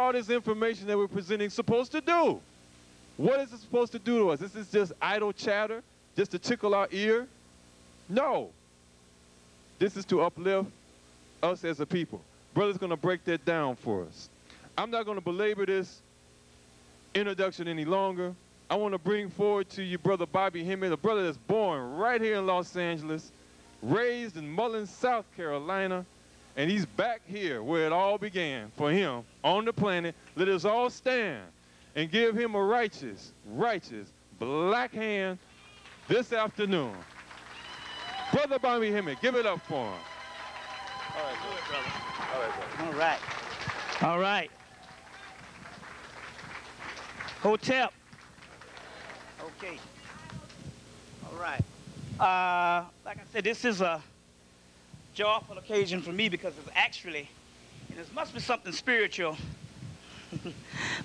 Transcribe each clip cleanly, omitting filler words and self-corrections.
all this information that we're presenting supposed to do? What is it supposed to do to us? This is just idle chatter, just to tickle our ear? No. This is to uplift us as a people. Brother's going to break that down for us. I'm not going to belabor this introduction any longer. I want to bring forward to you Brother Bobby Hemmett, a brother that's born right here in Los Angeles, raised in Mullins, South Carolina, and he's back here where it all began for him on the planet. Let us all stand and give him a righteous black hand this afternoon. Brother Bobby Hemmett, give it up for him. All right, brother. All right, brother. All right. All right. Hotep. Okay. All right. Like I said, this is a joyful occasion for me because it's actually, and it must be something spiritual.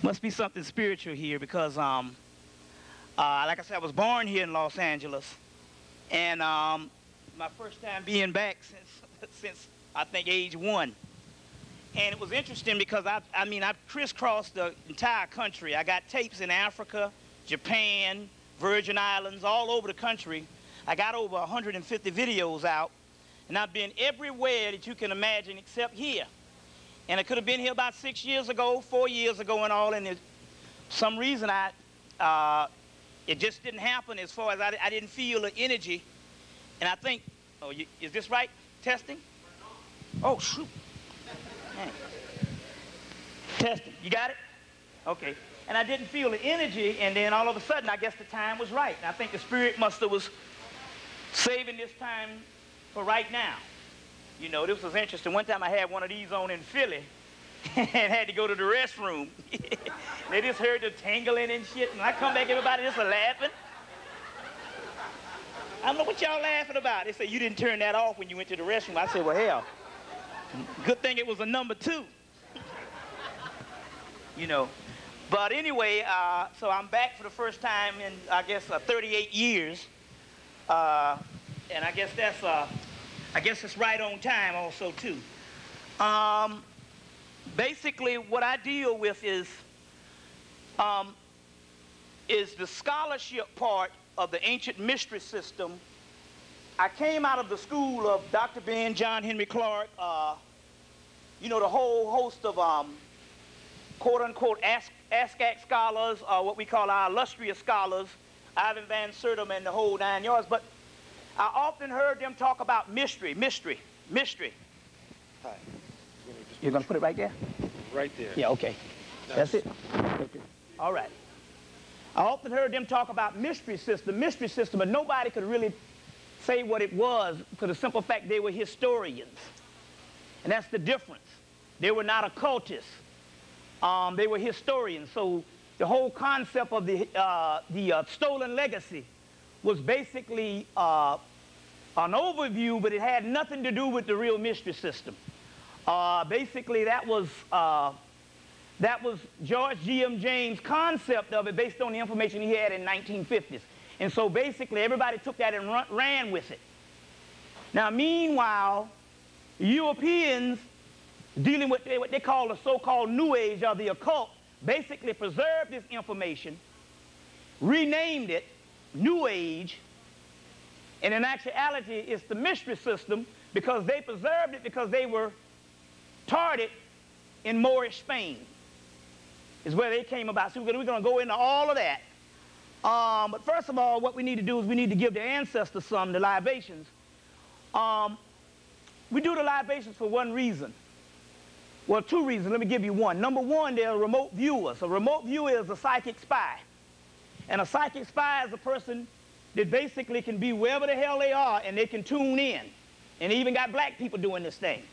Must be something spiritual here because, like I said, I was born here in Los Angeles, and my first time being back since I think age 1. And it was interesting because I've crisscrossed the entire country. I got tapes in Africa, Japan, Virgin Islands, all over the country. I got over 150 videos out, and I've been everywhere that you can imagine except here. And I could have been here about 6 years ago, 4 years ago and all, and for some reason it just didn't happen as far as I didn't feel the energy. And I think, oh, is this right? Testing? Oh, shoot. Man. Testing. You got it? Okay. And I didn't feel the energy, and then all of a sudden, I guess the time was right. And I think the Spirit must have was saving this time for right now. You know, this was interesting. One time I had one of these on in Philly and had to go to the restroom. They just heard the tingling and shit, and I come back, everybody just laughing. I don't know what y'all laughing about. They said, you didn't turn that off when you went to the restroom. I said, well, hell, good thing it was a number 2. You know. But anyway, so I'm back for the first time in, I guess, 38 years. And I guess that's, I guess it's right on time also, too. Basically, what I deal with is the scholarship part of the ancient mystery system. I came out of the school of Dr. Ben, John Henry Clark, you know, the whole host of quote-unquote ASCAC scholars, what we call our illustrious scholars, Ivan Van Sertima and the whole 9 yards. But I often heard them talk about mystery. Hi. You're going to put it right there? Right there. Yeah, okay. That's it. Okay. All right. I often heard them talk about mystery system, but nobody could really say what it was for the simple fact they were historians. And that's the difference. They were not occultists. They were historians. So the whole concept of the stolen legacy was basically an overview, but it had nothing to do with the real mystery system. Basically, that was George G.M. James' concept of it based on the information he had in 1950s. And so basically, everybody took that and ran with it. Now, meanwhile, Europeans dealing with what they call the so-called New Age or the occult basically preserved this information, renamed it New Age, and in actuality, it's the mystery system because they preserved it because they were targeted in Moorish Spain, is where they came about. So we're going to go into all of that. But first of all, what we need to do is we need to give the ancestors the libations. We do the libations for one reason. Well, 2 reasons. Let me give you one. Number one, they're remote viewers. A remote viewer is a psychic spy. And a psychic spy is a person that basically can be wherever the hell they are and they can tune in. And they even got black people doing this thing.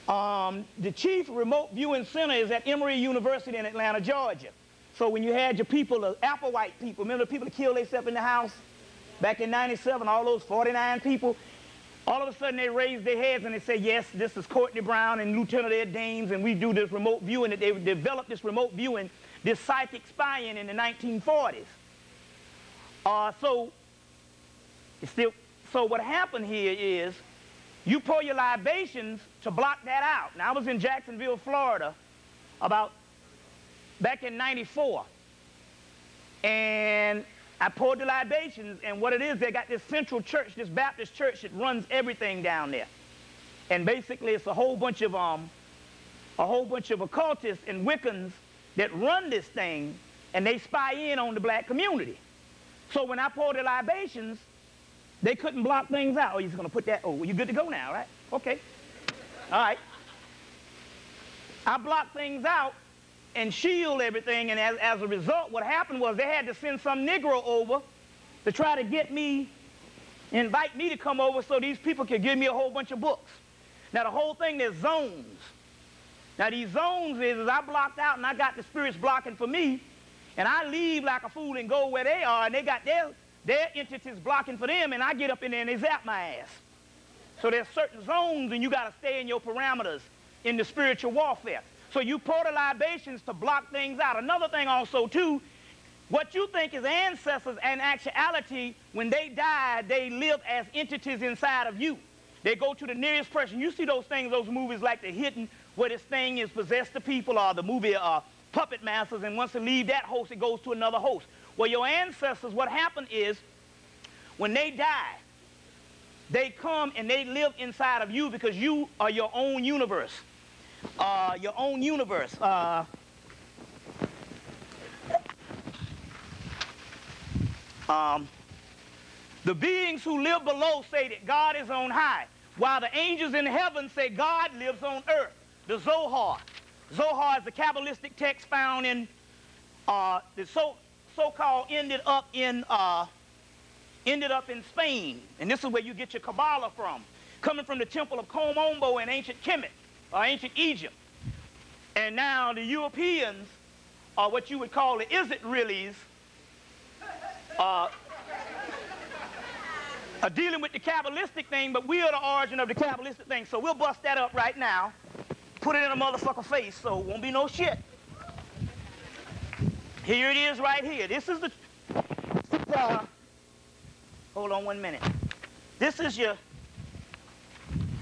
The chief remote viewing center is at Emory University in Atlanta, Georgia. So when you had your people, the Applewhite people, remember the people that killed themselves in the house back in '97, all those 49 people? All of a sudden they raised their heads and they said, yes, this is Courtney Brown and Lieutenant Ed Dames, and we do this remote viewing. That they developed this remote viewing, this psychic spying in the 1940s. So what happened here is you pour your libations to block that out. Now, I was in Jacksonville, Florida, about back in '94. And I poured the libations, and what it is, they got this central church, this Baptist church that runs everything down there. And basically it's a whole bunch of occultists and Wiccans that run this thing, and they spy in on the black community. So when I poured the libations, they couldn't block things out. Oh, you're going to put that, oh, well, you're good to go now, right? Okay. All right. I blocked things out and shield everything, and as a result, what happened was they had to send some Negro over to try to get me, invite me to come over so these people could give me a whole bunch of books. Now the whole thing, there's zones. Now these zones is I blocked out and I got the spirits blocking for me, and I leave like a fool and go where they are, and they got their entities blocking for them, and I get up in there and they zap my ass. So there's certain zones, and you got to stay in your parameters in the spiritual warfare. So you pour the libations to block things out. Another thing also, too, what you think is ancestors, in actuality, when they die, they live as entities inside of you. They go to the nearest person. You see those things, those movies like The Hidden, where this thing is possessed the people, or the movie Puppet Masters, and once they leave that host, it goes to another host. Well, your ancestors, what happened is, when they die, they come and they live inside of you because you are your own universe. Your own universe. The beings who live below say that God is on high, while the angels in heaven say God lives on earth. The Zohar. Zohar is the Kabbalistic text found in the so-called ended up in Spain, and this is where you get your Kabbalah from, coming from the temple of Kom-Ombo in ancient Kemet, or ancient Egypt. And now the Europeans, or what you would call the is-it-reallys, are dealing with the Kabbalistic thing, but we are the origin of the Kabbalistic thing. So we'll bust that up right now, put it in a motherfucker face, so it won't be no shit. Here it is right here. This is the, hold on 1 minute. This is your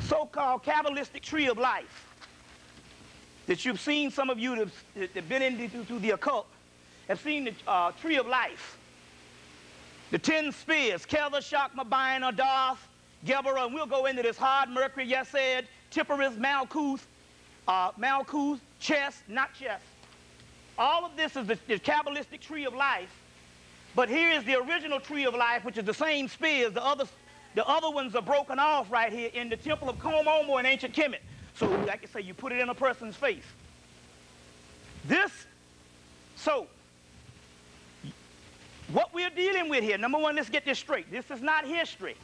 so-called Kabbalistic tree of life that you've seen. Some of you that have been into the occult have seen the tree of life. The 10 spears, Kether, Shakma, Baina, Darth, Geberah, and we'll go into this hard Mercury, Yesed, Tipperus, Malkuth, chest, not chest. All of this is the Kabbalistic tree of life, but here is the original tree of life, which is the same spears. The other ones are broken off right here in the temple of Kom-Ombo in ancient Kemet. So, like I say, you put it in a person's face. So, what we're dealing with here, number one, let's get this straight. This is not history.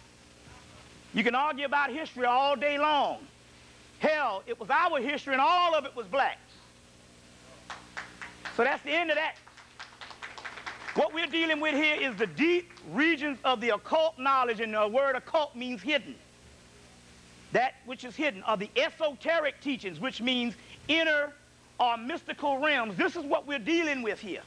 You can argue about history all day long. Hell, it was our history and all of it was black. So that's the end of that. What we're dealing with here is the deep regions of the occult knowledge, and the word occult means hidden. That which is hidden are the esoteric teachings, which means inner or mystical realms. This is what we're dealing with here.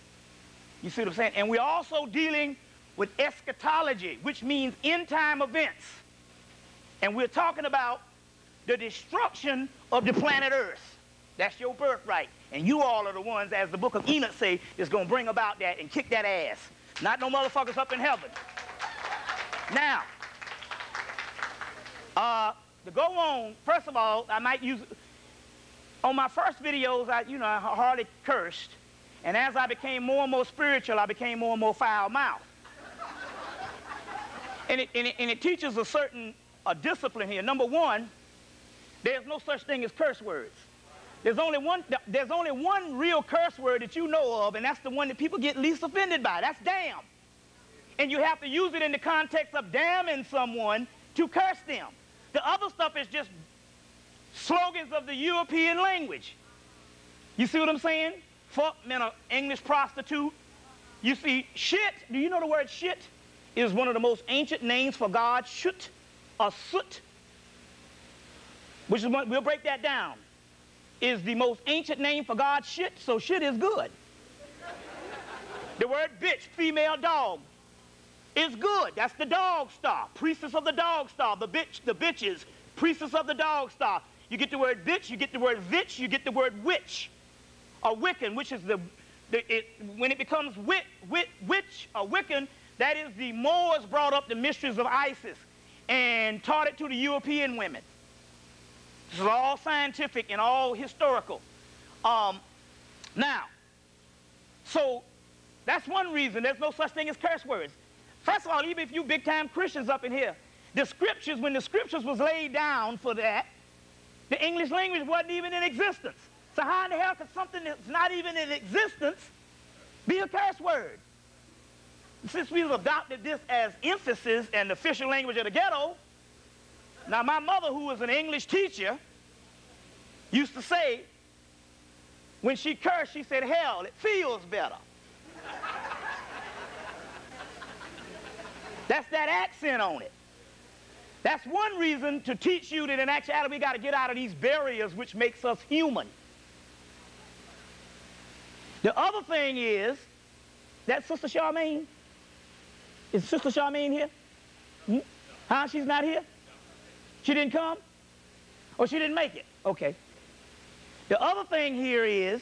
You see what I'm saying? And we're also dealing with eschatology, which means end-time events. And we're talking about the destruction of the planet Earth. That's your birthright. And you all are the ones, as the book of Enoch say, is going to bring about that and kick that ass. Not no motherfuckers up in heaven. Now, to go on, first of all, I might use, on my first videos, I hardly cursed. And as I became more and more spiritual, I became more and more foul-mouthed. And it teaches a certain discipline here. Number one, there's no such thing as curse words. There's only one real curse word that you know of, and that's the one that people get least offended by. That's damn. And you have to use it in the context of damning someone to curse them. The other stuff is just slogans of the European language. You see what I'm saying? Fuck, man, an English prostitute. You see, shit, do you know the word shit is one of the most ancient names for God? Shut or soot, which is one, we'll break that down, is the most ancient name for God. Shit, so shit is good. The word bitch, female dog, is good. That's the dog star, priestess of the dog star. The bitches, priestess of the dog star. You get the word bitch, you get the word vitch, you get the word witch, or Wiccan, which is the when it becomes witch or Wiccan, that is the Moors brought up the mysteries of Isis and taught it to the European women. This is all scientific and all historical. Now, so that's one reason there's no such thing as curse words. First of all, even if you big-time Christians up in here, the scriptures, when the scriptures was laid down for that, the English language wasn't even in existence. So how in the hell could something that's not even in existence be a curse word? Since we've adopted this as emphasis and the official language of the ghetto, now my mother, who was an English teacher, used to say, when she cursed, she said, hell, it feels better. That's that accent on it. That's one reason to teach you that in actuality we got to get out of these barriers which makes us human. The other thing is that Sister Charmaine, is Sister Charmaine here? Hmm? Huh? She's not here? She didn't come? Or she didn't make it? Okay. The other thing here is,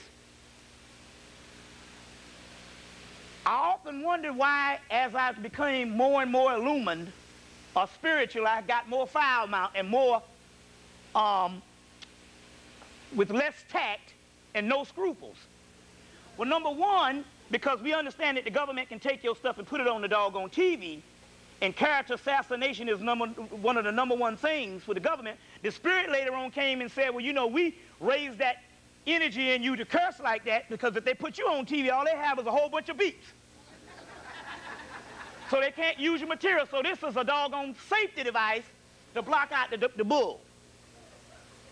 I often wondered why, as I became more and more illumined or spiritual, I got more foul mouth and more, with less tact and no scruples. Well, number one, because we understand that the government can take your stuff and put it on the doggone TV, and character assassination is one of the number one things for the government. The Spirit later on came and said, well, you know, we raised that energy in you to curse like that because if they put you on TV, all they have is a whole bunch of beeps. So they can't use your material. So this is a doggone safety device to block out the bull.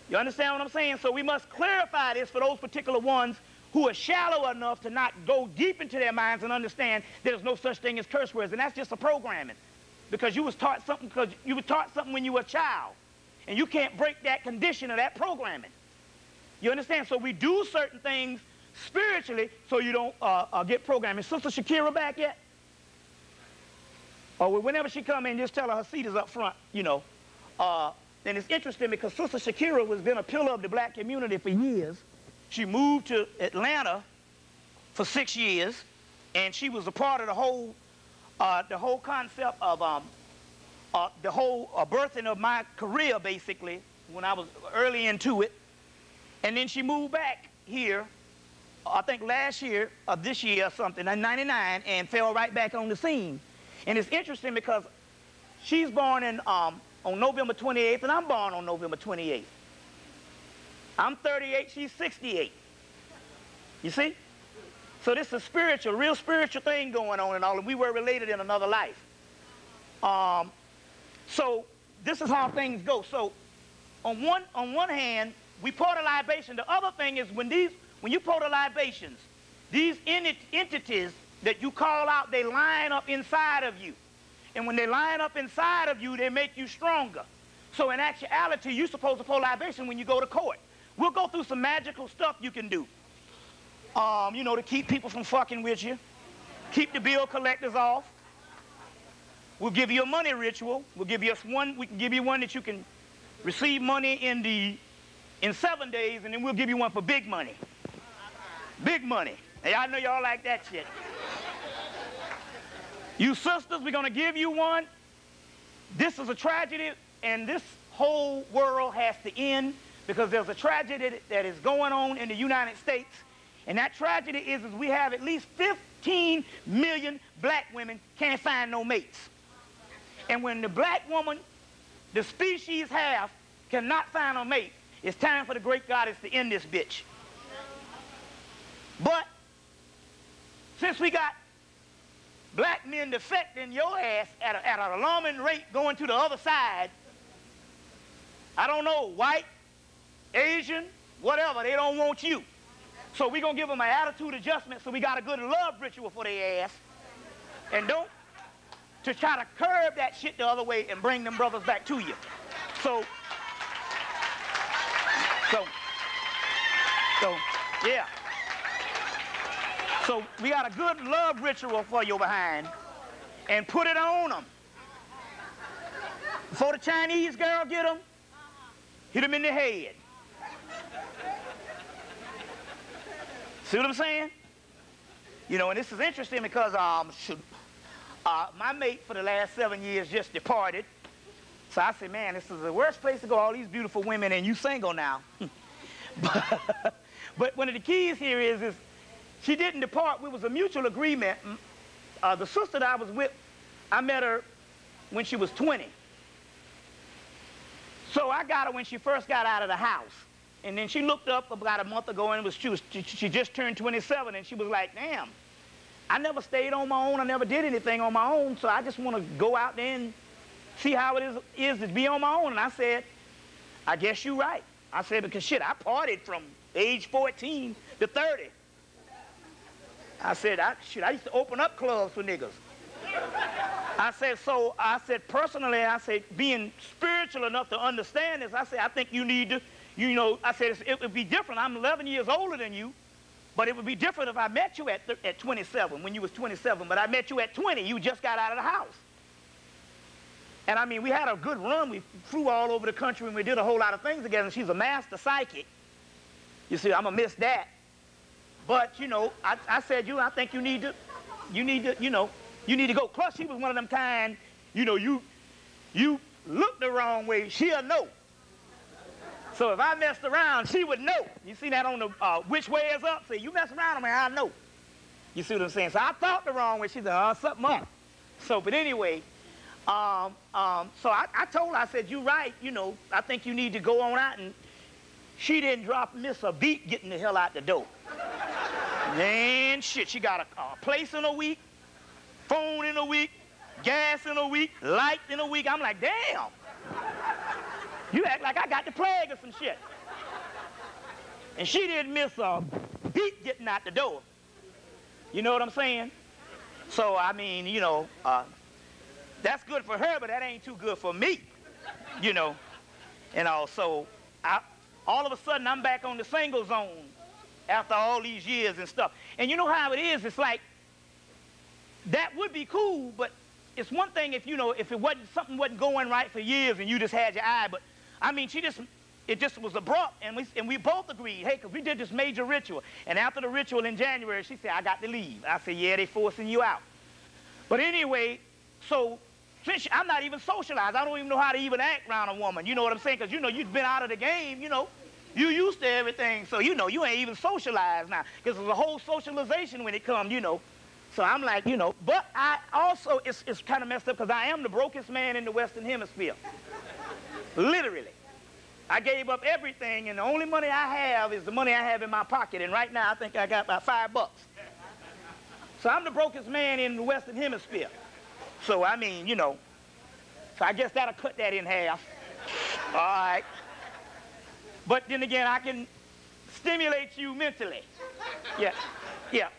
You understand what I'm saying? So we must clarify this for those particular ones who are shallow enough to not go deep into their minds and understand there's no such thing as curse words. And that's just a programming. Because you was taught something when you were a child. And you can't break that condition of that programming. You understand? So we do certain things spiritually so you don't get programmed. Is Sister Shakira back yet? Or whenever she come in, just tell her seat is up front, you know. And it's interesting because Sister Shakira has been a pillar of the black community for years. She moved to Atlanta for 6 years, and she was a part of the whole concept of the whole birthing of my career, basically, when I was early into it. And then she moved back here, I think last year, or this year or something, in '99, and fell right back on the scene. And it's interesting because she's born on November 28th, and I'm born on November 28th. I'm 38, she's 68. You see? So this is a spiritual, real spiritual thing going on and all, and we were related in another life. So this is how things go. So on one hand, we pour the libation. The other thing is when you pour the libations, these entities that you call out, they line up inside of you. And when they line up inside of you, they make you stronger. So in actuality, you're supposed to pour libation when you go to court. We'll go through some magical stuff you can do. You know, to keep people from fucking with you. Keep the bill collectors off. We'll give you a money ritual. We can give you one that you can receive money in 7 days, and then we'll give you one for big money. Big money. Hey, I know y'all like that shit. You sisters, we're going to give you one. This is a tragedy, and this whole world has to end because there's a tragedy that is going on in the United States, and that tragedy is we have at least 15 million black women can't find no mates. And when the black woman, the species half, cannot find a mate, it's time for the great goddess to end this bitch. But since we got black men defecting your ass at an alarming rate going to the other side, I don't know, white, Asian, whatever, they don't want you. So we're going to give them an attitude adjustment so we got a good love ritual for their ass. And don't, to try to curb that shit the other way and bring them brothers back to you. So yeah. So we got a good love ritual for you behind and put it on them. Before the Chinese girl get them, hit them in the head. See what I'm saying? You know, and this is interesting because my mate for the last 7 years just departed. So I said, man, this is the worst place to go, all these beautiful women, and you single now. But one of the keys here is she didn't depart. It was a mutual agreement. The sister that I was with, I met her when she was 20. So I got her when she first got out of the house. And then she looked up about a month ago, and she just turned 27, and she was like, damn, I never stayed on my own. I never did anything on my own, so I just want to go out there and see how it is to be on my own. And I said, I guess you're right. I said, because shit, I partied from age 14 to 30. I said, I used to open up clubs for niggas. I said, personally, I said, being spiritual enough to understand this, I said, I think you need to, you know, I said, it would be different. I'm 11 years older than you, but it would be different if I met you at 27, when you was 27, but I met you at 20, you just got out of the house. And I mean, we had a good run. We flew all over the country, and we did a whole lot of things together, and she's a master psychic. You see, I'm gonna miss that. But, you know, I said, I think you need to go. Plus, she was one of them kind, you know, you look the wrong way, she'll know. So if I messed around, she would know. You see that on the which way is up? Say, you mess around, I know. You see what I'm saying? So I thought the wrong way. She said, oh, something up. So, but anyway, so I told her, I said, you're right, you know, I think you need to go on out. And she didn't miss a beat getting the hell out the door. Man, shit, she got a place in a week, phone in a week, gas in a week, light in a week. I'm like, damn. You act like I got the plague or some shit. And she didn't miss a beat getting out the door. You know what I'm saying? So, I mean, you know, that's good for her, but that ain't too good for me, you know. And so, all of a sudden, I'm back on the single zone after all these years and stuff. And you know how it is? It's like, that would be cool, but it's one thing if, you know, if something wasn't going right for years and you just had your eye, but, I mean, it just was abrupt, and we both agreed, hey, because we did this major ritual. And after the ritual in January, she said, I got to leave. I said, yeah, they forcing you out. But anyway, so, since I'm not even socialized, I don't even know how to even act around a woman, you know what I'm saying? Because, you know, you've been out of the game, you know. You used to everything, so, you know, you ain't even socialized now. Because there's a whole socialization when it comes, you know. So I'm like, you know, but I also, it's kind of messed up because I am the brokest man in the Western Hemisphere. Literally. I gave up everything, and the only money I have is the money I have in my pocket. And right now, I think I got about $5. So I'm the brokest man in the Western Hemisphere. So, I mean, you know, so I guess that'll cut that in half. All right. But then again, I can stimulate you mentally. Yeah, yeah.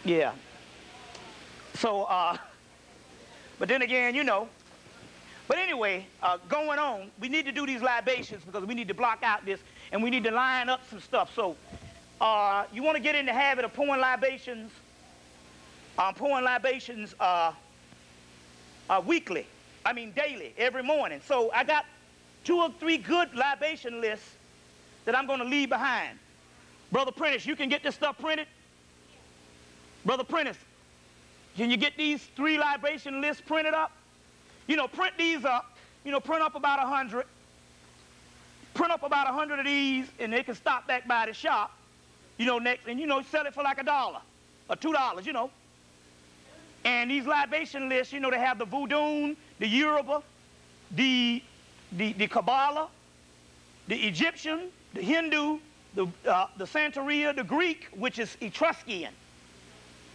Yeah. So, but then again, you know. But anyway, going on, we need to do these libations because we need to block out this, and we need to line up some stuff. So, you want to get in the habit of pouring libations weekly. I mean daily, every morning. So I got 2 or 3 good libation lists that I'm going to leave behind. Brother Prentice, you can get this stuff printed? Brother Prentice, can you get these 3 libation lists printed up? You know, print these up. You know, print up about 100. Print up about 100 of these, and they can stop back by the shop, you know, next, and, you know, sell it for like $1 or $2, you know. And these libation lists, you know, they have the Voodoo, the Yoruba, the Kabbalah, the Egyptian, the Hindu, the Santeria, the Greek, which is Etruscan.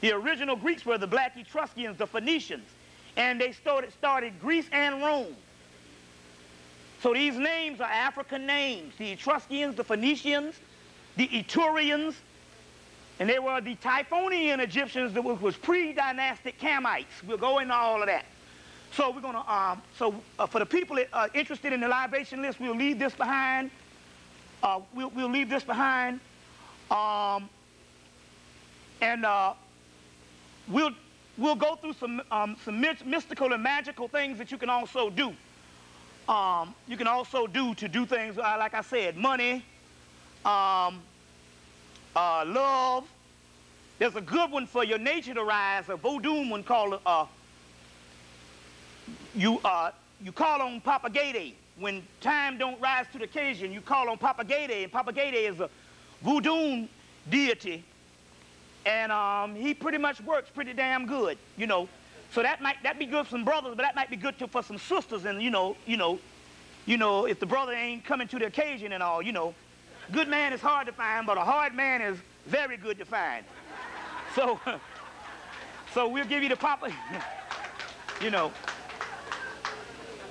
The original Greeks were the black Etruscans, the Phoenicians. And they started Greece and Rome. So these names are African names. The Etruscans, the Phoenicians, the Eturians, and they were the Typhonian Egyptians that was pre-dynastic Kamites. We'll go into all of that. So we're going to, for the people that interested in the libation list, we'll leave this behind. We'll leave this behind. We'll go through some mystical and magical things that you can also do. You can also do to do things, like I said, money, love. There's a good one for your nature to rise, a voodoo one called you call on Papa Gayday. When time don't rise to the occasion, you call on Papa Gayday, and Papa Gayday is a voodoo deity, and he pretty much works pretty damn good, you know. So that be good for some brothers, but that might be good for some sisters, and you know, if the brother ain't coming to the occasion and all, you know. Good man is hard to find, but a hard man is very good to find. So, so we'll give you the Papa, you know.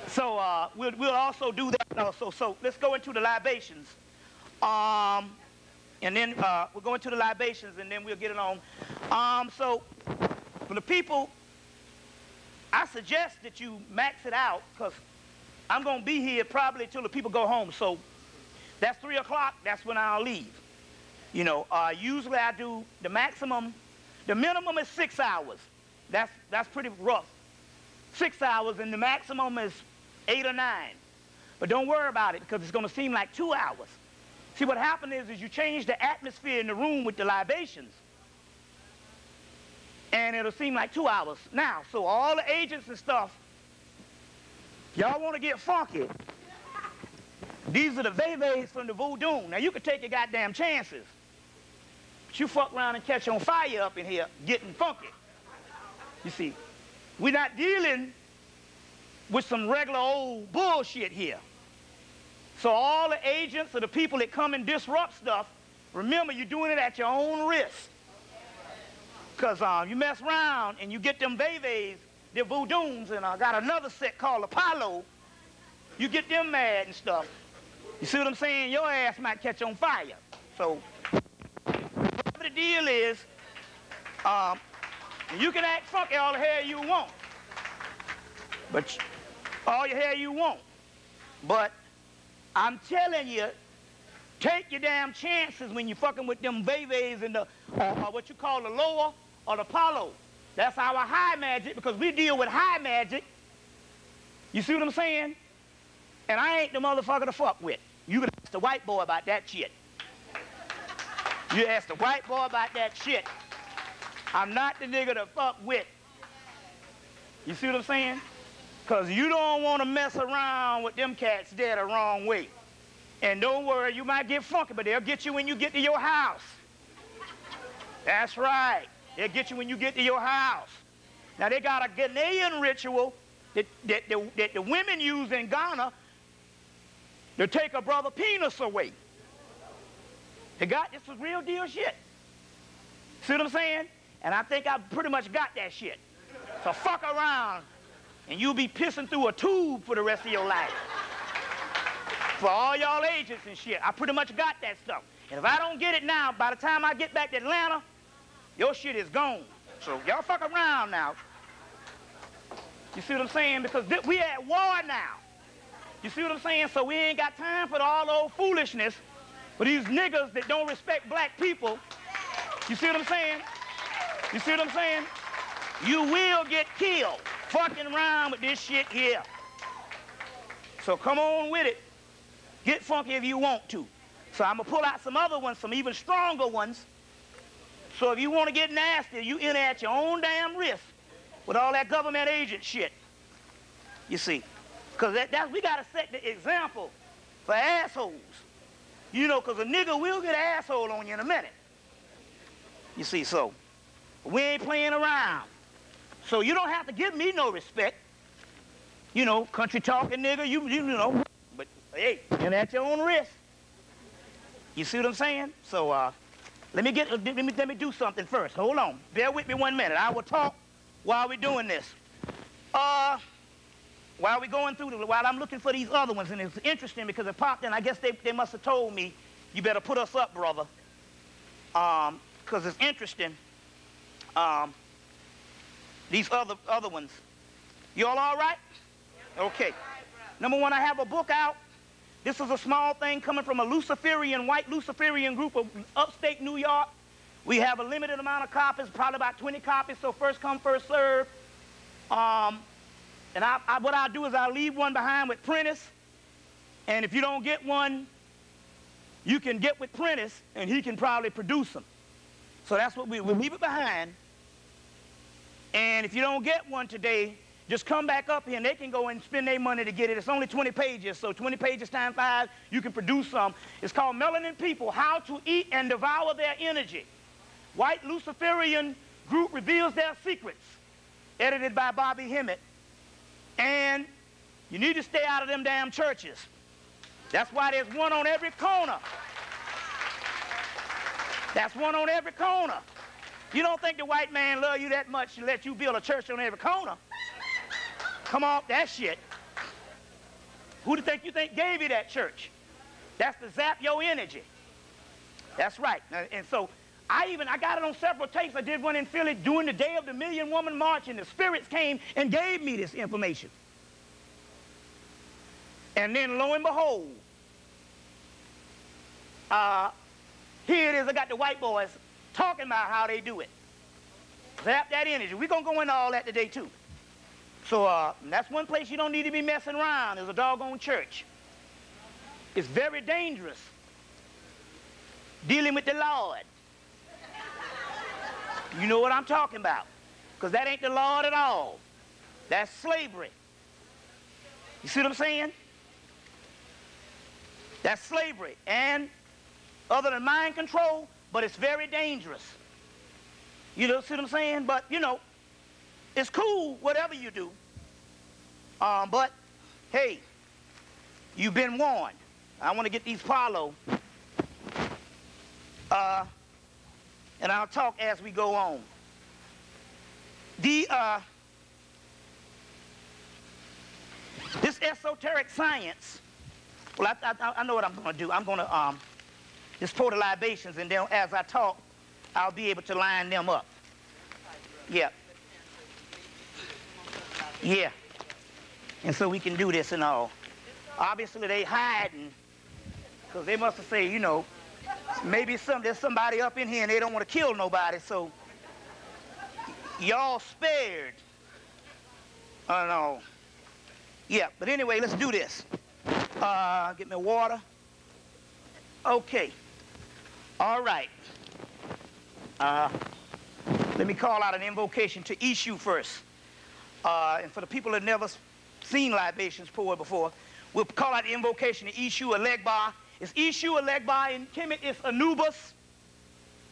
So we'll also do that also. So let's go into the libations. And then we'll go into the libations, and then we'll get it on. So for the people, I suggest that you max it out, because I'm going to be here probably till the people go home. So that's 3 o'clock. That's when I'll leave. You know, usually I do the maximum. The minimum is 6 hours. That's pretty rough. 6 hours, and the maximum is 8 or 9. But don't worry about it, because it's going to seem like 2 hours. See, what happened is you change the atmosphere in the room with the libations, and it'll seem like 2 hours. Now, so all the agents and stuff, y'all want to get funky. These are the vevés from the voodoo. Now, you can take your goddamn chances, but you fuck around and catch on fire up in here getting funky. You see, we're not dealing with some regular old bullshit here. So all the agents or the people that come and disrupt stuff, remember, you're doing it at your own risk. Because you mess around and you get them vevés, they're voodoos, and I got another set called Apollo. You get them mad and stuff. You see what I'm saying? Your ass might catch on fire. So whatever the deal is, you can act funky all the hell you want. But all your hair you want. But I'm telling you, take your damn chances when you're fucking with them vevés and the, what you call the lower or the Apollo. That's our high magic, because we deal with high magic. You see what I'm saying? And I ain't the motherfucker to fuck with. You can ask the white boy about that shit. You ask the white boy about that shit. I'm not the nigga to fuck with. You see what I'm saying? Because you don't want to mess around with them cats there the wrong way. And don't worry, you might get funky, but they'll get you when you get to your house. That's right. They'll get you when you get to your house. Now, they got a Ghanaian ritual that the women use in Ghana to take a brother's penis away. This is real deal shit. See what I'm saying? And I think I pretty much got that shit. So fuck around, and you'll be pissing through a tube for the rest of your life. For all y'all agents and shit, I pretty much got that stuff. And if I don't get it now, by the time I get back to Atlanta, your shit is gone. So y'all fuck around now. You see what I'm saying? Because we at war now. You see what I'm saying? So we ain't got time for all the old foolishness for these niggas that don't respect black people. You see what I'm saying? You see what I'm saying? You will get killed fucking around with this shit here. So come on with it. Get funky if you want to. So I'm going to pull out some other ones, some even stronger ones. So if you want to get nasty, you in there at your own damn risk with all that government agent shit. You see. Because we got to set the example for assholes. You know, because a nigga will get an asshole on you in a minute. You see, so we ain't playing around. So you don't have to give me no respect. You know, country talking nigga, you know. But hey, you're at your own risk. You see what I'm saying? So let me do something first. Hold on. Bear with me 1 minute. I will talk while we're doing this. While we're going through while I'm looking for these other ones, and it's interesting because it popped in. I guess they must have told me, you better put us up, brother. Because it's interesting. These other ones. You all right? Okay. Number one, I have a book out. This is a small thing coming from a white Luciferian group of upstate New York. We have a limited amount of copies, probably about 20 copies, so first come, first serve. And what I'll do is I'll leave one behind with Prentice. And if you don't get one, you can get with Prentice, and he can probably produce them. So that's what we'll leave it behind. And if you don't get one today, just come back up here, and they can go and spend their money to get it. It's only 20 pages, so 20 pages times 5, you can produce some. It's called Melanin People, How to Eat and Devour Their Energy. White Luciferian Group Reveals Their Secrets, edited by Bobby Hemmett. And you need to stay out of them damn churches. That's why there's one on every corner. That's one on every corner. You don't think the white man love you that much to let you build a church on every corner? Come off that shit. Who do you think gave you that church? That's to zap your energy. That's right. And so I got it on several tapes. I did one in Philly during the day of the Million Woman March, and the spirits came and gave me this information. And then lo and behold, here it is. I got the white boys talking about how they do it. Zap that energy. We're going to go into all that today, too. So that's one place you don't need to be messing around, is a doggone church. It's very dangerous dealing with the Lord. You know what I'm talking about, because that ain't the Lord at all. That's slavery. You see what I'm saying? That's slavery. And other than mind control, but it's very dangerous. You know, see what I'm saying? But, you know, it's cool, whatever you do. But, hey, you've been warned. I want to get these Paulo. And I'll talk as we go on. This esoteric science, well, I know what I'm going to do. I'm going to just pour the libations, and then as I talk, I'll be able to line them up. Yeah. Yeah. And so we can do this and all. Obviously, they hiding, because they must have said, you know, maybe there's somebody up in here and they don't want to kill nobody, so y'all spared. I don't know. Yeah, but anyway, let's do this. Get me water. Okay. All right. Let me call out an invocation to Ishu first. And for the people that never seen libations poured before, we'll call out the invocation to Ishu Elegba. It's Ishu Elegba in Kemet. It's Anubis.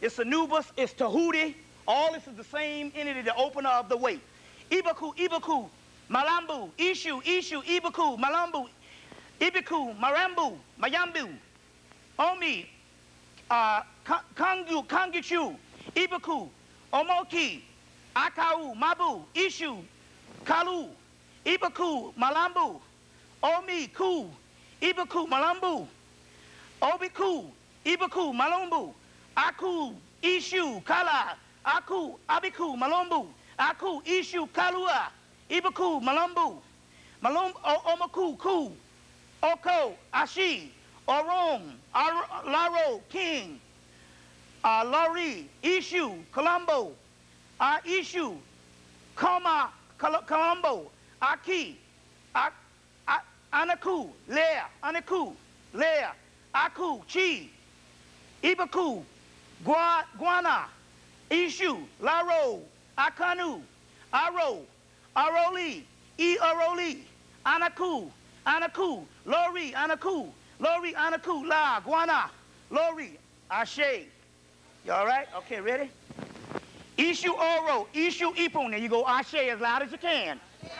It's Anubis. It's Tahuti. All this is the same entity, the opener of the way. Ibaku, Ibaku, Malambu, Ishu, Ishu, Ibaku, Malambu, Ibiku, Marambu, Mayambu, Omi, Kangu, Kangichu, Ibaku, Omoki, Akau, Mabu, Ishu, Kalu, Ibaku, Malambu, Omi, Ku, Ibaku, Malambu, Obiku, Ibaku, Malumbu, Aku, Ishu, Kala, Aku, Abiku, Malumbu, Aku, Ishu, Kalua, Ibaku, Malumbu, Malum, Omaku, Ku, Oko, Ashi, Orom, Laro, King, Lari, Ishu, Colombo, Ishu, Koma, Colombo, Aki, Anaku, Lea, Anaku, Lea, Aku, Chi, Ibaku, Guana, Ishu, Laro, Akanu, Aro, Aroli, Aroli, Anaku, Anaku, Lori, Anaku, Lori, Anaku, La, Guana, Lori, Ashe. You all right? Okay, ready? Ishu Oro, Ishu Ipun. There you go, Ashe as loud as you can.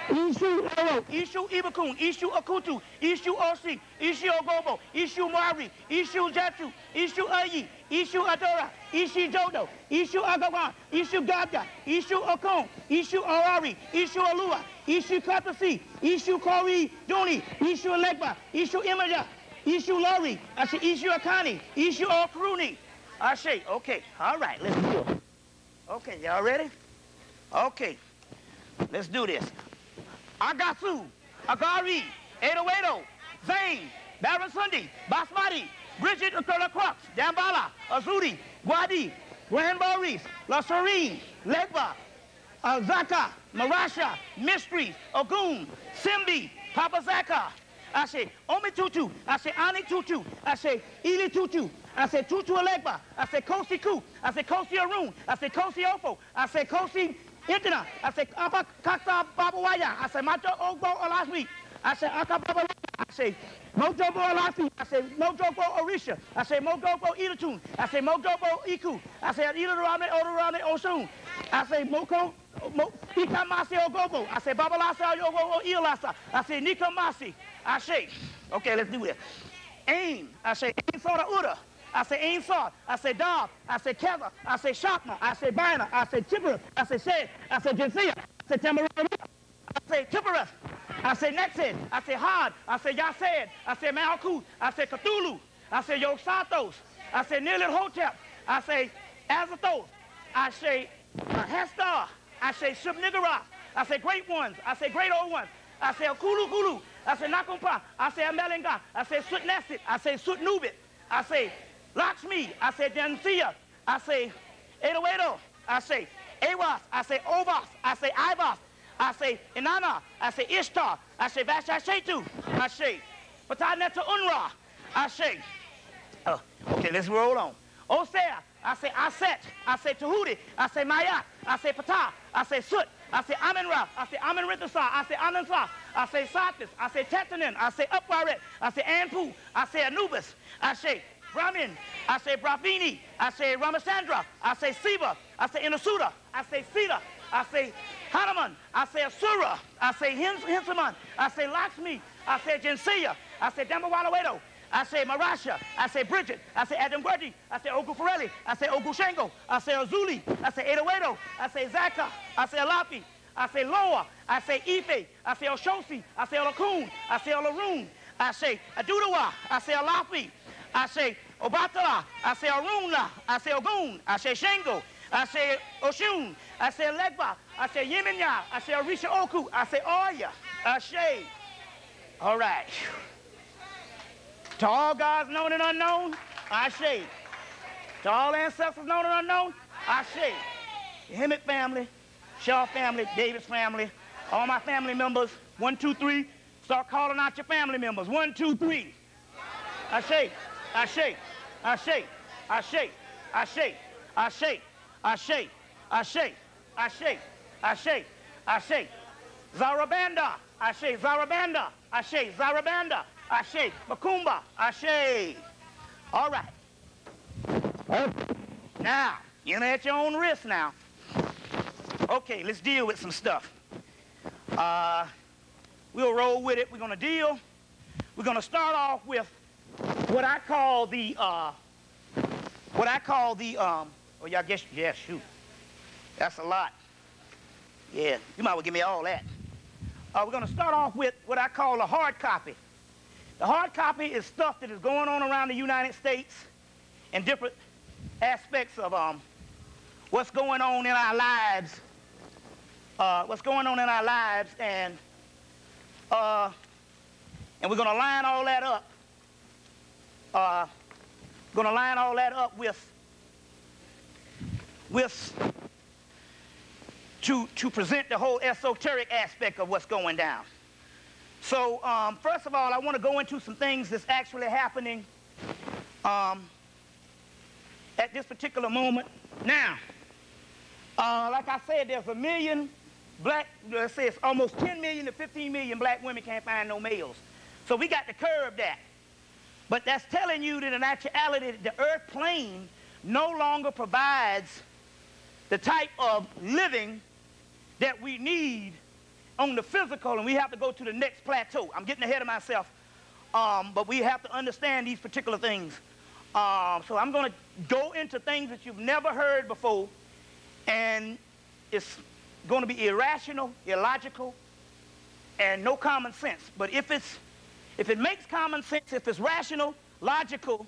Ishu Oro, Ishu Ibakun, Ishu Akutu, Ishu Osi, Ishu Ogobo, Ishu Mari, Ishu Jatsu, Ishu Ayi, Ishu Adora, Ishu Jodo, Ishu Agawan, Ishu Gabda, Ishu Okon, Ishu Orari, Ishu Alua, Ishu Katasi, Ishu Kori Doni, Ishu Legba, Ishu Imaja, Ishu Lori, Ashe Ishu Akani, Ishu Okruni. Ashe, okay, all right, let's do it. Okay, y'all ready? Okay, let's do this. Agasu, Agari, Edo, Zane, Baron Sundi, Basmati, Bridget Lacroix, Dambala, Azuri, Guadi, Grand Boris, La Serene, Legba, Zaka, Marasha, Mysteries, Ogun, Simbi, Papa Zaka, I say, Omi Tutu. I say, Ani Tutu. I say, Ili Tutu. I say, Tutu Alegba. I say, Kosi Ku. I say, Kosi Arun. I say, Kosi Ofo. I say, Kosi Intina. I say, Apa Kakta Babawaya. I say, Mato Ogbo Olaswi. I say, Akababa. I say, Mojobo Olafi. I say, Mojobo Orisha. I say, Mojobo Ilatun. I say, Mojobo Iku. I say, Ilarame Odorame Osun. I say, Moko Ikamasi Ogobo. I say, Babalasa Yogo Ilasa. I say, Nikamasi. I say, okay, let's do this. Aim. I say, Aim Soda Uda. I say, Aim Sod. I say, Dog. I say, Keva. I say, Shopma. I say, Bina. I say, Tipper. I say, Shed. I say, Jinsia. I say, Tamarana. I say, Tipperus. I say, Nexid. I say, Hard. I say, Yased. I say, Malku. I say, Cthulhu. I say, Yosatos. I say, Nilit Hotep. I say, Azathos. I say, Hestar. I say, Subnigara. I say, Great Ones. I say, Great Old Ones. I say, Kulu Kulu. I say, Nakumpa. I say, Amelinga. I say, Sutnesit. I say, Sutnubit. I say, Lakshmi. I say, Jansia. I say, Edoedo. I say, Awas. I say, Ovas. I say, Ivas. I say, Inanna. I say, Ishtar. I say, Vashashetu. I say, Pataneta Unra. I say, okay, let's roll on. Osea. I say, Aset. I say, Tahuti. I say, Mayat. I say, Patah. I say, Sut. I say, Amenra. I say, Amenrithasa. I say, Anansa. I say, Satis. I say, Tetanin. I say, Upwaret. I say, Anpu. I say, Anubis. I say, Brahmin. I say, Brahmini. I say, Ramasandra. I say, Siva. I say, Inasuda. I say, Sita. I say, Hanuman. I say, Asura. I say, Hinsaman. I say, Lakshmi. I say, Jinsia. I say, Dambawalawedo. I say, Marasha. I say, Bridget. I say, Adam Gwerdi. I say, Ogufarelli. I say, Ogushengo. I say, Azuli. I say, Edoedo. I say, Zaka. I say, Alapi. I say, Loa. I say, Ife. I say, Oshosi. I say, Olakun. I say, Olaroon. I say, Adudawa. I say, Alafi. I say, Obatala. I say, Aruna. I say, Ogun. I say, Shango. I say, Oshun. I say, Legba. I say, Yeminya. I say, Orisha Oku. I say, Oya. I say, all right. To all gods known and unknown, I say. To all ancestors known and unknown, I say. The Hemmett family, Shaw family, Davis family, all my family members, 1, 2, 3, start calling out your family members. 1, 2, 3. I say, I say, I say, I say, I say, I say, I say, I say, I say, I say, I say, Zarabanda, I say, Zarabanda, I say, Zarabanda, I say, Makumba, I say. All right. Now, you're at your own risk now. Okay, let's deal with some stuff. We'll roll with it. We're going to deal. We're going to start off with what I call the, oh, yeah, I guess, yeah, shoot. That's a lot. Yeah, you might well give me all that. We're going to start off with what I call a hard copy. The hard copy is stuff that is going on around the United States and different aspects of what's going on in our lives. And we're going to line all that up. To present the whole esoteric aspect of what's going down. So, first of all, I want to go into some things that's actually happening at this particular moment. Now, like I said, there's a million black, let's say it's almost 10 million to 15 million black women can't find no males. So we got to curb that. But that's telling you that in actuality, the earth plane no longer provides the type of living that we need on the physical, and we have to go to the next plateau. I'm getting ahead of myself, but we have to understand these particular things. So I'm going to go into things that you've never heard before, and it's going to be irrational, illogical, and no common sense. But if it makes common sense, if it's rational, logical,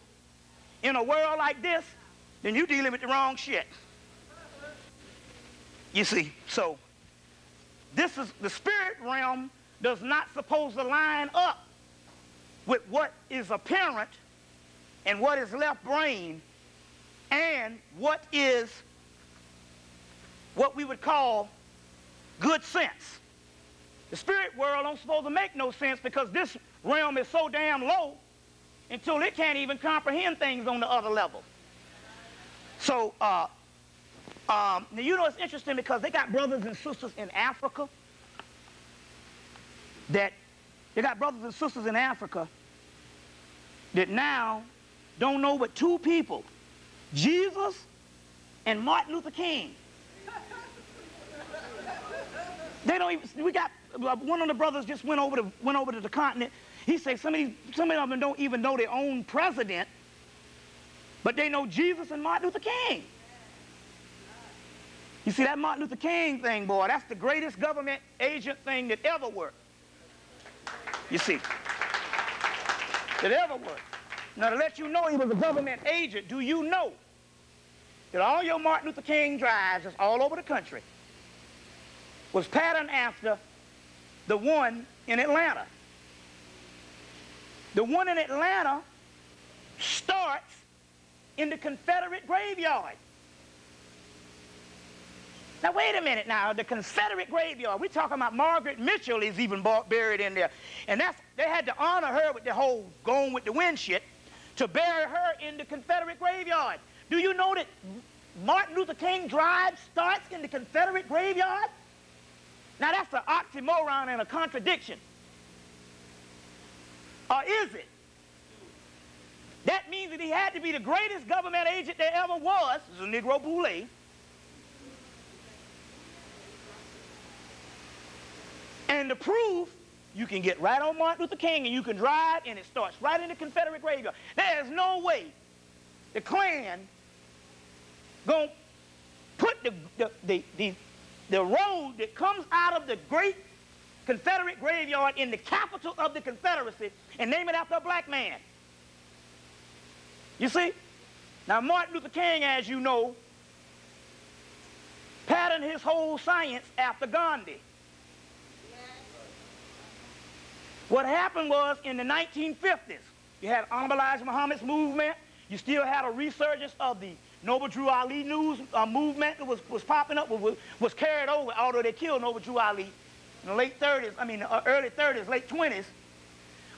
in a world like this, then you're dealing with the wrong shit. You see, so this is the spirit realm does not supposed to line up with what is apparent and what is left brain and what is what we would call good sense. The spirit world don't supposed to make no sense because this realm is so damn low until it can't even comprehend things on the other level. So, now, you know, it's interesting because they got brothers and sisters in Africa that now don't know but two people, Jesus and Martin Luther King. They don't even, we got, one of the brothers just went over to the continent. He said some of them don't even know their own president, but they know Jesus and Martin Luther King. You see, that Martin Luther King thing, boy, that's the greatest government agent thing that ever worked. You see, that ever worked. Now, to let you know he was a government agent, do you know that all your Martin Luther King drives that's all over the country was patterned after the one in Atlanta? The one in Atlanta starts in the Confederate graveyard. Now, wait a minute now. The Confederate graveyard, we're talking about Margaret Mitchell is even buried in there. And they had to honor her with the whole going with the wind shit to bury her in the Confederate graveyard. Do you know that Martin Luther King Drive starts in the Confederate graveyard? Now, that's an oxymoron and a contradiction. Or is it? That means that he had to be the greatest government agent there ever was. This is a Negro Boule. And to prove, you can get right on Martin Luther King and you can drive and it starts right in the Confederate graveyard. There's no way the Klan gonna put the road that comes out of the great Confederate graveyard in the capital of the Confederacy and name it after a black man. You see? Now, Martin Luther King, as you know, patterned his whole science after Gandhi. What happened was in the 1950s, you had Honorable Elijah Muhammad's movement. You still had a resurgence of the Noble Drew Ali movement that was popping up, was carried over, although they killed Noble Drew Ali in the late 30s, early 30s, late 20s.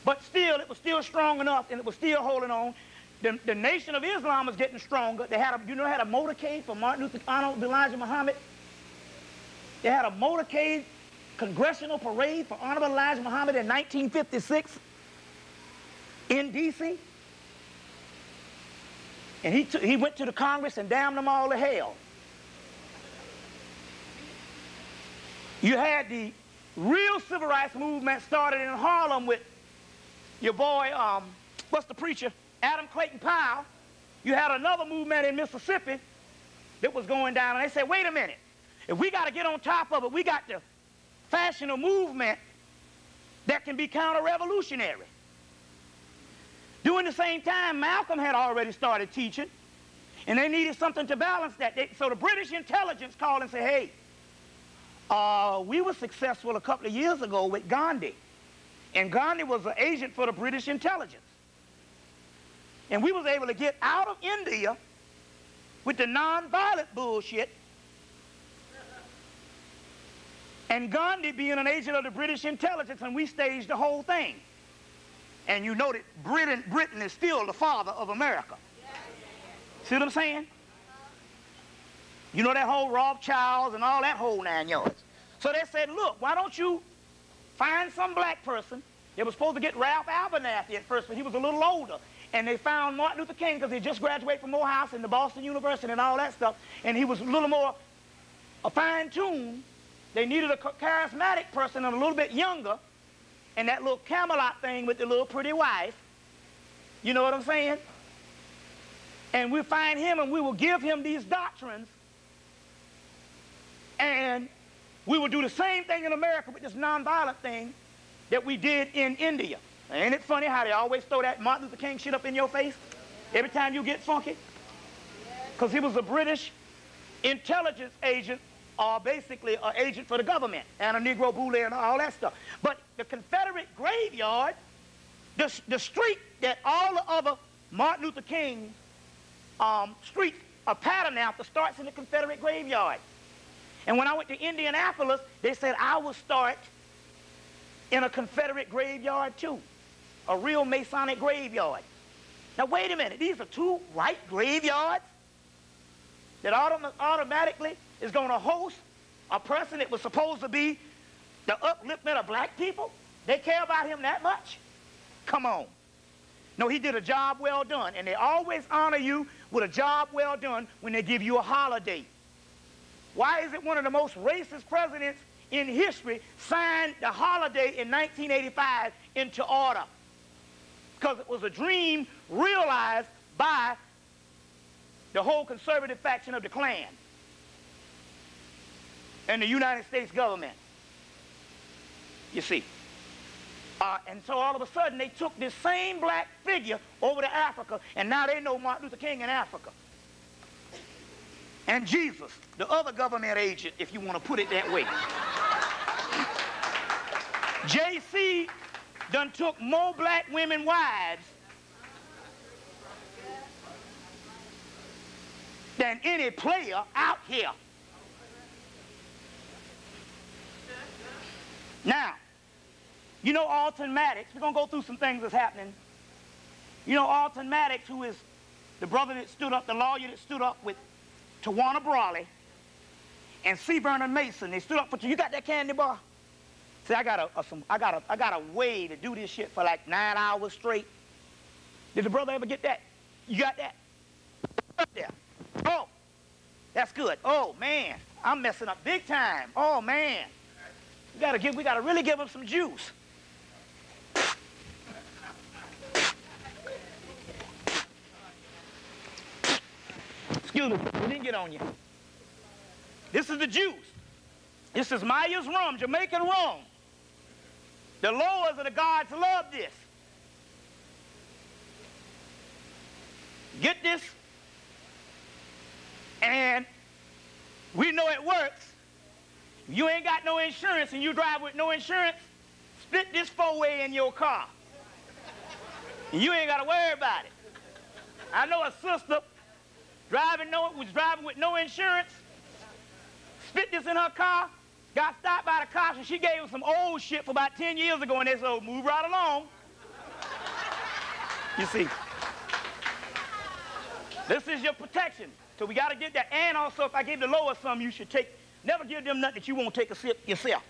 But still, it was still strong enough and it was still holding on. The Nation of Islam was getting stronger. They had had a motorcade for Honorable Elijah Muhammad. They had a motorcade congressional parade for Honorable Elijah Muhammad in 1956 in D.C. And he went to the Congress and damned them all to hell. You had the real civil rights movement started in Harlem with your boy, what's the preacher? Adam Clayton Powell. You had another movement in Mississippi that was going down, and they said, wait a minute, if we got to get on top of it, we got to fashion a movement that can be counter-revolutionary. During the same time, Malcolm had already started teaching, and they needed something to balance that. So the British intelligence called and said, hey, we were successful a couple of years ago with Gandhi, and Gandhi was an agent for the British intelligence. And we was able to get out of India with the non-violent bullshit, and Gandhi being an agent of the British intelligence, and we staged the whole thing. And you know that Britain is still the father of America. See what I'm saying? You know that whole Rothschilds and all that whole 9 yards. So they said, look, why don't you find some black person? They were supposed to get Ralph Abernathy at first, but he was a little older. And they found Martin Luther King because he just graduated from Morehouse and the Boston University and all that stuff. And he was a little more fine-tuned. They needed a charismatic person and a little bit younger. And that little Camelot thing with the little pretty wife. You know what I'm saying? And we'll find him and we will give him these doctrines. And we will do the same thing in America with this nonviolent thing that we did in India. Ain't it funny how they always throw that Martin Luther King shit up in your face every time you get funky? Because he was a British intelligence agent, or basically an agent for the government, and a Negro Boule and all that stuff. But the Confederate graveyard, the street that all the other Martin Luther King streets are patterned after starts in the Confederate graveyard. And when I went to Indianapolis, they said I would start in a Confederate graveyard too. a real Masonic graveyard. Now, wait a minute. These are two white graveyards that automatically is going to host a person that was supposed to be the upliftment of black people? They care about him that much? Come on. No, he did a job well done, and they always honor you with a job well done when they give you a holiday. Why is it one of the most racist presidents in history signed the holiday in 1985 into order? Because it was a dream realized by the whole conservative faction of the Klan and the United States government. You see. And so all of a sudden they took this same black figure over to Africa, and now they know Martin Luther King in Africa. And Jesus, the other government agent, if you want to put it that way. JC done took more black women wives than any player out here. Now, you know Alton Maddox. We're going to go through some things that's happening. You know Alton Maddox, who is the brother that stood up, the lawyer that stood up with Tawana Brawley and C. Vernon Mason. They stood up for you. Got that candy bar? See, I got a way to do this shit for like 9 hours straight. Did the brother ever get that? You got that? Up there. Oh, that's good. Oh man, I'm messing up big time. Oh man, we gotta really give him some juice. Excuse me, we didn't get on you. This is the juice. This is Maya's rum, Jamaican rum. The lowers of the gods love this. Get this, and we know it works. If you ain't got no insurance and you drive with no insurance, split this four-way in your car. And you ain't got to worry about it. I know a sister was driving with no insurance, split this in her car, got stopped by the cops, and she gave him some old shit for about 10 years ago, and they said, oh, move right along. You see, this is your protection. So we got to get that. And also, if I give the lower some, you should take, never give them nothing that you won't take a sip yourself.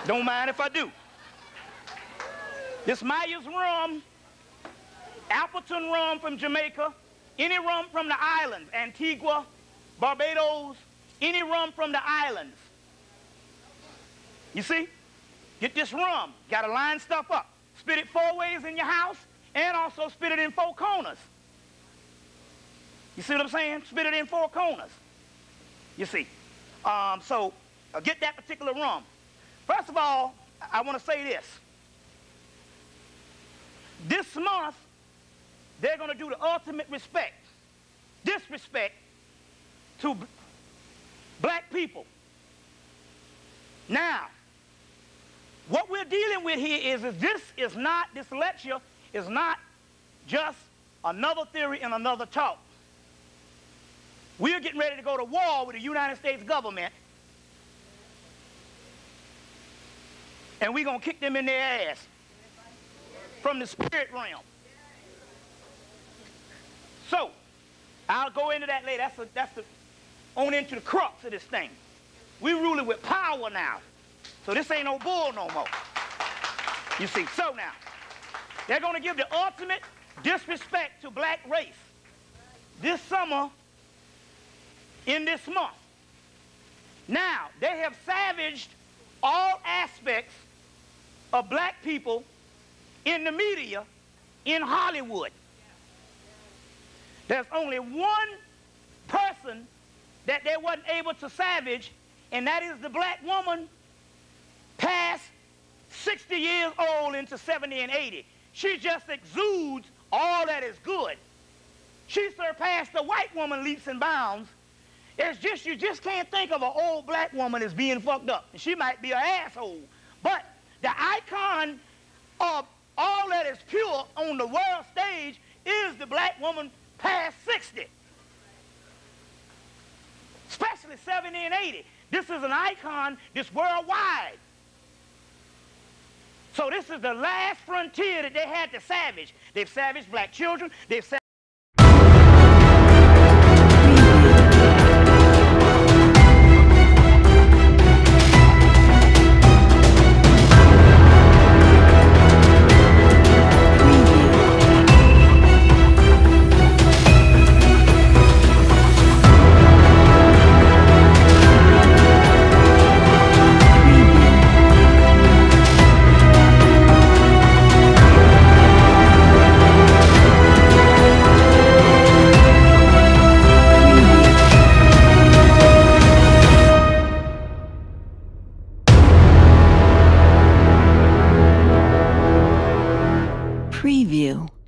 Don't mind if I do. This Maya's rum, Appleton rum from Jamaica, any rum from the islands, Antigua, Barbados, any rum from the islands. You see? Get this rum. Got to line stuff up. Spit it four ways in your house, and also spit it in four corners. You see what I'm saying? Spit it in four corners. You see? Get that particular rum. First of all, I want to say this. This month, they're going to do the ultimate disrespect to black people. Now, what we're dealing with here is this lecture is not just another theory and another talk. We're getting ready to go to war with the United States government, and we're going to kick them in their ass from the spirit realm. So, I'll go into that later. That's on into the crux of this thing. We ruling with power now. So this ain't no bull no more. You see, so now, they're going to give the ultimate disrespect to black race this summer in this month. Now, they have savaged all aspects of black people in the media in Hollywood. There's only one person that they wasn't able to savage, and that is the black woman past 60 years old into 70 and 80. She just exudes all that is good. She surpassed the white woman leaps and bounds. You just can't think of an old black woman as being fucked up. She might be an asshole, but the icon of all that is pure on the world stage is the black woman past 60. Especially 70 and 80. This is an icon, this worldwide. So this is the last frontier that they had to savage. They've savaged black children. They've savaged Preview.